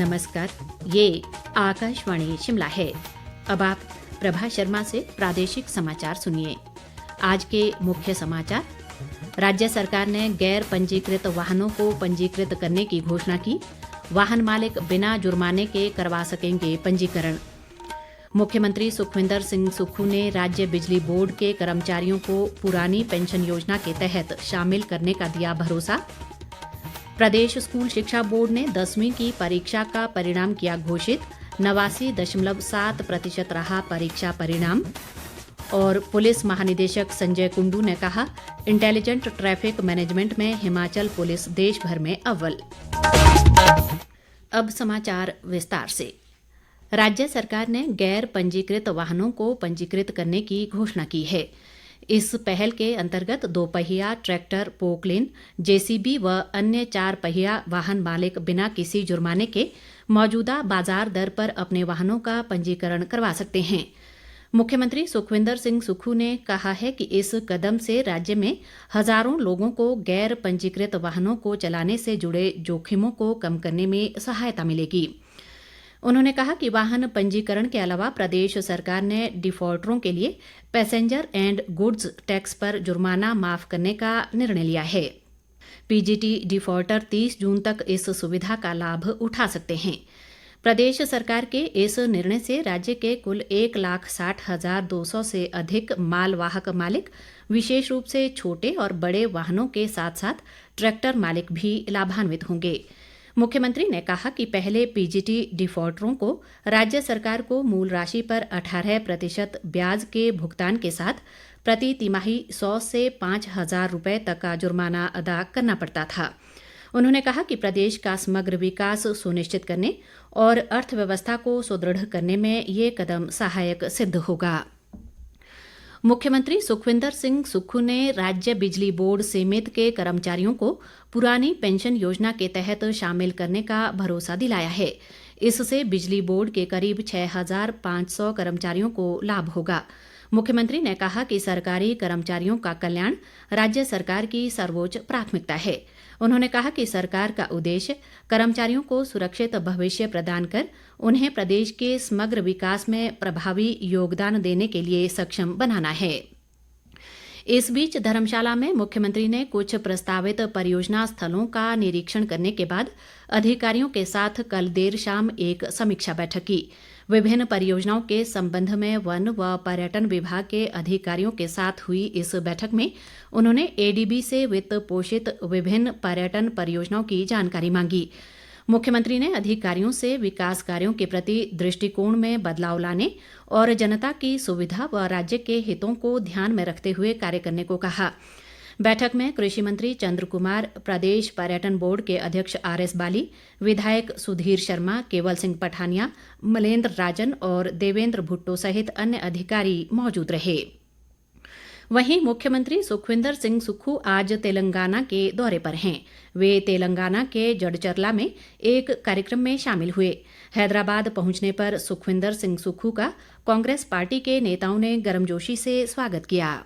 नमस्कार, ये आकाशवाणी शिमला है। अब आप प्रभा शर्मा से प्रादेशिक समाचार सुनिए। आज के मुख्य समाचार। राज्य सरकार ने गैर पंजीकृत वाहनों को पंजीकृत करने की घोषणा की। वाहन मालिक बिना जुर्माने के करवा सकेंगे पंजीकरण। मुख्यमंत्री सुखविंदर सिंह सुक्खू ने राज्य बिजली बोर्ड के कर्मचारियों को पुरानी पेंशन योजना के तहत शामिल करने का दिया भरोसा। प्रदेश स्कूल शिक्षा बोर्ड ने 10वीं की परीक्षा का परिणाम किया घोषित। 89.7% रहा परीक्षा परिणाम। और पुलिस महानिदेशक संजय कुंडू ने कहा, इंटेलिजेंट ट्रैफिक मैनेजमेंट में हिमाचल पुलिस देश भर में अव्वल। अब समाचार विस्तार से। राज्य सरकार ने गैर पंजीकृत वाहनों को पंजीकृत करने की घोषणा की है। इस पहल के अंतर्गत 2 पहिया ट्रैक्टर, पोकलेन, जेसीबी व अन्य 4 पहिया वाहन मालिक बिना किसी जुर्माने के मौजूदा बाजार दर पर अपने वाहनों का पंजीकरण करवा सकते हैं। मुख्यमंत्री सुखविंदर सिंह सुक्खू ने कहा है कि इस कदम से राज्य में हजारों लोगों को गैर पंजीकृत वाहनों को चलाने से जुड़े जोखिमों को कम करने में सहायता मिलेगी। उन्होंने कहा कि वाहन पंजीकरण के अलावा प्रदेश सरकार ने डिफॉल्टरों के लिए पैसेंजर एंड गुड्स टैक्स पर जुर्माना माफ करने का निर्णय लिया है। पीजीटी डिफॉल्टर 30 जून तक इस सुविधा का लाभ उठा सकते हैं। प्रदेश सरकार के इस निर्णय से राज्य के कुल 1,60,200 से अधिक मालवाहक मालिक, विशेष रूप से छोटे और बड़े वाहनों के साथ साथ ट्रैक्टर मालिक भी लाभान्वित होंगे। मुख्यमंत्री ने कहा कि पहले पीजीटी डिफॉल्टरों को राज्य सरकार को मूल राशि पर 18% ब्याज के भुगतान के साथ प्रति तिमाही 100 से 5,000 रुपये तक का जुर्माना अदा करना पड़ता था। उन्होंने कहा कि प्रदेश का समग्र विकास सुनिश्चित करने और अर्थव्यवस्था को सुदृढ़ करने में ये कदम सहायक सिद्ध होगा। मुख्यमंत्री सुखविंदर सिंह सुक्खू ने राज्य बिजली बोर्ड समिति के कर्मचारियों को पुरानी पेंशन योजना के तहत शामिल करने का भरोसा दिलाया है। इससे बिजली बोर्ड के करीब 6,500 कर्मचारियों को लाभ होगा। मुख्यमंत्री ने कहा कि सरकारी कर्मचारियों का कल्याण राज्य सरकार की सर्वोच्च प्राथमिकता है। उन्होंने कहा कि सरकार का उद्देश्य कर्मचारियों को सुरक्षित भविष्य प्रदान कर उन्हें प्रदेश के समग्र विकास में प्रभावी योगदान देने के लिए सक्षम बनाना है। इस बीच धर्मशाला में मुख्यमंत्री ने कुछ प्रस्तावित परियोजना स्थलों का निरीक्षण करने के बाद अधिकारियों के साथ कल देर शाम एक समीक्षा बैठक की। विभिन्न परियोजनाओं के संबंध में वन व पर्यटन विभाग के अधिकारियों के साथ हुई इस बैठक में उन्होंने एडीबी से वित्त पोषित विभिन्न पर्यटन परियोजनाओं की जानकारी मांगी। मुख्यमंत्री ने अधिकारियों से विकास कार्यों के प्रति दृष्टिकोण में बदलाव लाने और जनता की सुविधा व राज्य के हितों को ध्यान में रखते हुए कार्य करने को कहा। बैठक में कृषि मंत्री चंद्र कुमार, प्रदेश पर्यटन बोर्ड के अध्यक्ष आरएस बाली, विधायक सुधीर शर्मा, केवल सिंह पठानिया, मलेंद्र राजन और देवेंद्र भुट्टो सहित अन्य अधिकारी मौजूद रहे। वहीं मुख्यमंत्री सुखविंदर सिंह सुक्खू आज तेलंगाना के दौरे पर हैं। वे तेलंगाना के जडचरला में एक कार्यक्रम में शामिल हुए। हैदराबाद पहुंचने पर सुखविंदर सिंह सुक्खू का कांग्रेस पार्टी के नेताओं ने गर्मजोशी से स्वागत किया।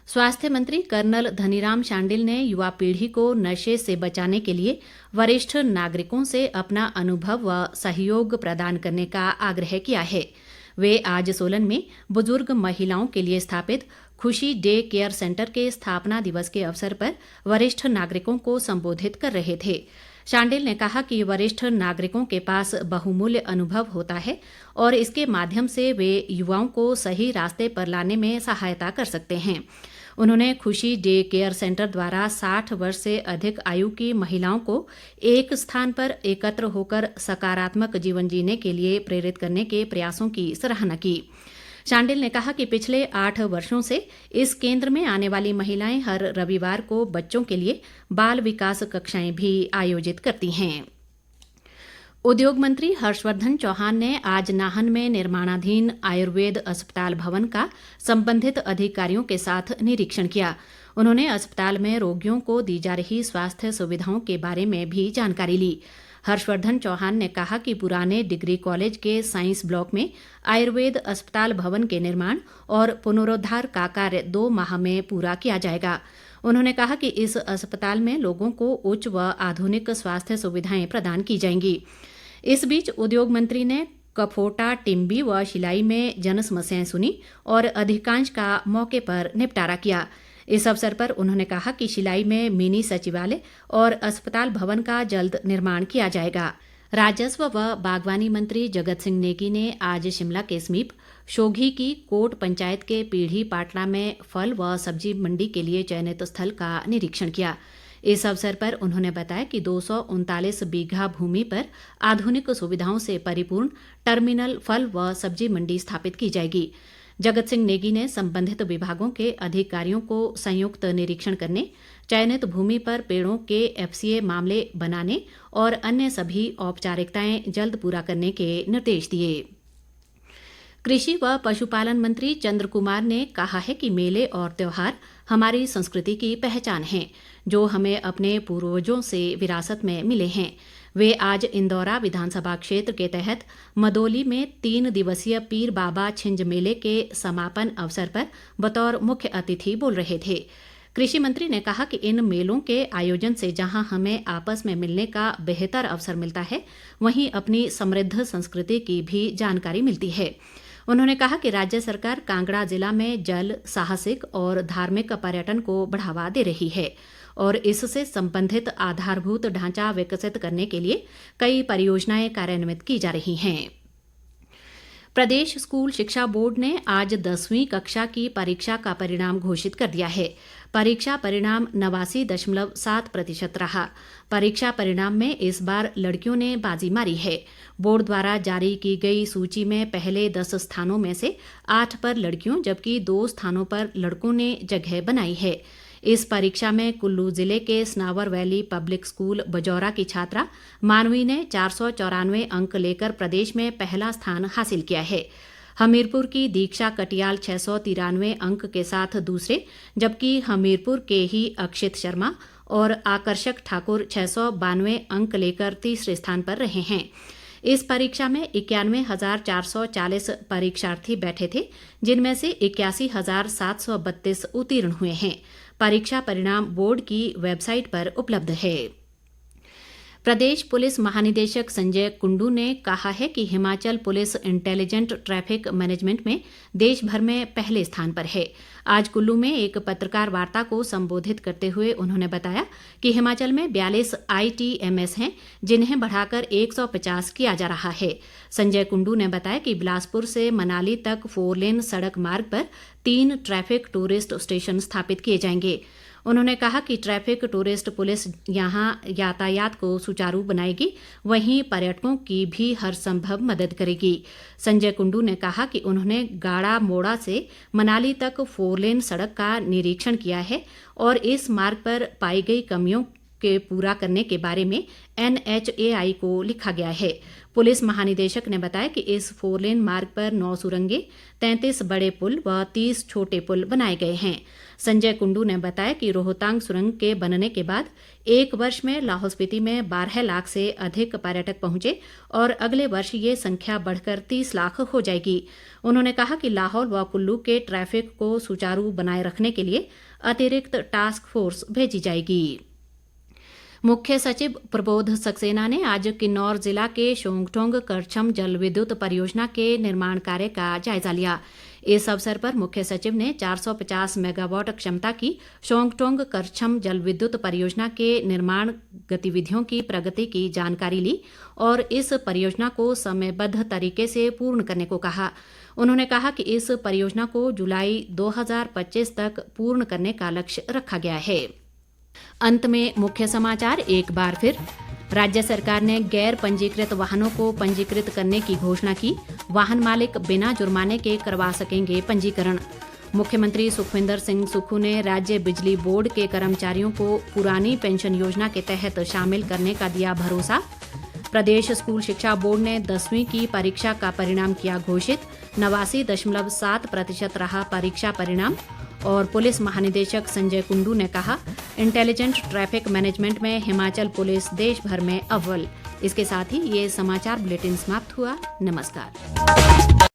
स्वास्थ्य मंत्री कर्नल धनीराम शांडिल ने युवा पीढ़ी को नशे से बचाने के लिए वरिष्ठ नागरिकों से अपना अनुभव व सहयोग प्रदान करने का आग्रह किया है। वे आज सोलन में बुजुर्ग महिलाओं के लिए स्थापित खुशी डे केयर सेंटर के स्थापना दिवस के अवसर पर वरिष्ठ नागरिकों को संबोधित कर रहे थे। शांडिल ने कहा कि वरिष्ठ नागरिकों के पास बहुमूल्य अनुभव होता है और इसके माध्यम से वे युवाओं को सही रास्ते पर लाने में सहायता कर सकते हैं। उन्होंने खुशी डे केयर सेंटर द्वारा 60 वर्ष से अधिक आयु की महिलाओं को एक स्थान पर एकत्र होकर सकारात्मक जीवन जीने के लिए प्रेरित करने के प्रयासों की सराहना की। शांडिल ने कहा कि पिछले 8 वर्षों से इस केंद्र में आने वाली महिलाएं हर रविवार को बच्चों के लिए बाल विकास कक्षाएं भी आयोजित करती हैं। उद्योग मंत्री हर्षवर्धन चौहान ने आज नाहन में निर्माणाधीन आयुर्वेद अस्पताल भवन का संबंधित अधिकारियों के साथ निरीक्षण किया। उन्होंने अस्पताल में रोगियों को दी जा रही स्वास्थ्य सुविधाओं के बारे में भी जानकारी ली। हर्षवर्धन चौहान ने कहा कि पुराने डिग्री कॉलेज के साइंस ब्लॉक में आयुर्वेद अस्पताल भवन के निर्माण और पुनरोद्धार का कार्य 2 माह में पूरा किया जाएगा। उन्होंने कहा कि इस अस्पताल में लोगों को उच्च व आधुनिक स्वास्थ्य सुविधाएं प्रदान की जाएंगी। इस बीच उद्योग मंत्री ने कफोटा, टिम्बी व शिलाई में जन समस्याएं सुनी और अधिकांश का मौके पर निपटारा किया। इस अवसर पर उन्होंने कहा कि शिलाई में मिनी सचिवालय और अस्पताल भवन का जल्द निर्माण किया जाएगा। राजस्व व बागवानी मंत्री जगत सिंह नेगी ने आज शिमला के समीप शोघी की कोट पंचायत के पीढ़ी पाटला में फल व सब्जी मंडी के लिए चयनित स्थल का निरीक्षण किया। इस अवसर पर उन्होंने बताया कि 239 बीघा भूमि पर आधुनिक सुविधाओं से परिपूर्ण टर्मिनल फल व सब्जी मंडी स्थापित की जाएगी। जगत सिंह नेगी ने संबंधित विभागों के अधिकारियों को संयुक्त निरीक्षण करने, चयनित भूमि पर पेड़ों के एफसीए मामले बनाने और अन्य सभी औपचारिकताएं जल्द पूरा करने के निर्देश दिए। कृषि व पशुपालन मंत्री चंद्र कुमार ने कहा है कि मेले और त्योहार हमारी संस्कृति की पहचान हैं, जो हमें अपने पूर्वजों से विरासत में मिले हैं। वे आज इंदौरा विधानसभा क्षेत्र के तहत मदोली में 3 दिवसीय पीर बाबा छिंज मेले के समापन अवसर पर बतौर मुख्य अतिथि बोल रहे थे। कृषि मंत्री ने कहा कि इन मेलों के आयोजन से जहां हमें आपस में मिलने का बेहतर अवसर मिलता है, वहीं अपनी समृद्ध संस्कृति की भी जानकारी मिलती है। उन्होंने कहा कि राज्य सरकार कांगड़ा जिला में जल, साहसिक और धार्मिक पर्यटन को बढ़ावा दे रही है और इससे संबंधित आधारभूत ढांचा विकसित करने के लिए कई परियोजनाएं कार्यान्वित की जा रही हैं। प्रदेश स्कूल शिक्षा बोर्ड ने आज 10वीं कक्षा की परीक्षा का परिणाम घोषित कर दिया है। परीक्षा परिणाम 89.7% रहा। परीक्षा परिणाम में इस बार लड़कियों ने बाजी मारी है। बोर्ड द्वारा जारी की गई सूची में पहले 10 स्थानों में से 8 पर लड़कियों जबकि 2 स्थानों पर लड़कों ने जगह बनाई है। इस परीक्षा में कुल्लू जिले के Sanawar valley public school Bajaura की छात्रा मानवी ने 494 अंक लेकर प्रदेश में पहला स्थान हासिल किया है। हमीरपुर की दीक्षा कटियाल 693 अंक के साथ दूसरे, जबकि हमीरपुर के ही अक्षित शर्मा और आकर्षक ठाकुर 692 अंक लेकर तीसरे स्थान पर रहे हैं। इस परीक्षा में 91,440 परीक्षार्थी बैठे थे, जिनमें से 81,732 उत्तीर्ण हुए हैं। परीक्षा परिणाम बोर्ड की वेबसाइट पर उपलब्ध है। प्रदेश पुलिस महानिदेशक संजय कुंडू ने कहा है कि Himachal police intelligent traffic management में देश भर में पहले स्थान पर है। आज कुल्लू में एक पत्रकार वार्ता को संबोधित करते हुए उन्होंने बताया कि हिमाचल में 42 ITMS हैं, जिन्हें बढ़ाकर 150 किया जा रहा है। संजय कुंडू ने बताया कि बिलासपुर से मनाली तक 4 लेन सड़क मार्ग पर 3 ट्रैफिक टूरिस्ट स्टेशन स्थापित किए जाएंगे। उन्होंने कहा कि ट्रैफिक टूरिस्ट पुलिस यहां यातायात को सुचारू बनाएगी, वहीं पर्यटकों की भी हर संभव मदद करेगी। संजय कुंडू ने कहा कि उन्होंने गाड़ा मोड़ा से मनाली तक 4 लेन सड़क का निरीक्षण किया है और इस मार्ग पर पाई गई कमियों के पूरा करने के बारे में NHAI को लिखा गया है। पुलिस महानिदेशक ने बताया कि इस 4 लेन मार्ग पर 9 सुरंगें, 33 बड़े पुल व 30 छोटे पुल बनाए गए हैं। संजय कुंडू ने बताया कि रोहतांग सुरंग के बनने के बाद 1 वर्ष में लाहौल स्पीति में 12 लाख से अधिक पर्यटक पहुंचे और अगले वर्ष ये संख्या बढ़कर 30 लाख हो जाएगी। उन्होंने कहा कि लाहौल व कुल्लू के ट्रैफिक को सुचारू बनाए रखने के लिए अतिरिक्त टास्क फोर्स भेजी जाएगी। मुख्य सचिव प्रबोध सक्सेना ने आज किन्नौर जिला के शोंगठोंग करछम जल विद्युत परियोजना के निर्माण कार्य का जायजा लिया। इस अवसर पर मुख्य सचिव ने 450 मेगावाट क्षमता की शोंगठोंग करछम जल विद्युत परियोजना के निर्माण गतिविधियों की प्रगति की जानकारी ली और इस परियोजना को समयबद्ध तरीके से पूर्ण करने को कहा। उन्होंने कहा कि इस परियोजना को जुलाई 2025 तक पूर्ण करने का लक्ष्य रखा गया है। अंत में मुख्य समाचार एक बार फिर। राज्य सरकार ने गैर पंजीकृत वाहनों को पंजीकृत करने की घोषणा की। वाहन मालिक बिना जुर्माने के करवा सकेंगे पंजीकरण। मुख्यमंत्री सुखविंदर सिंह सुक्खू ने राज्य बिजली बोर्ड के कर्मचारियों को पुरानी पेंशन योजना के तहत शामिल करने का दिया भरोसा। प्रदेश स्कूल शिक्षा बोर्ड ने 10वीं की परीक्षा का परिणाम किया घोषित। 89.7% रहा परीक्षा परिणाम। और पुलिस महानिदेशक संजय कुंडू ने कहा, इंटेलिजेंट ट्रैफिक मैनेजमेंट में हिमाचल पुलिस देश भर में अव्वल। इसके साथ ही ये समाचार बुलेटिन समाप्त हुआ। नमस्कार।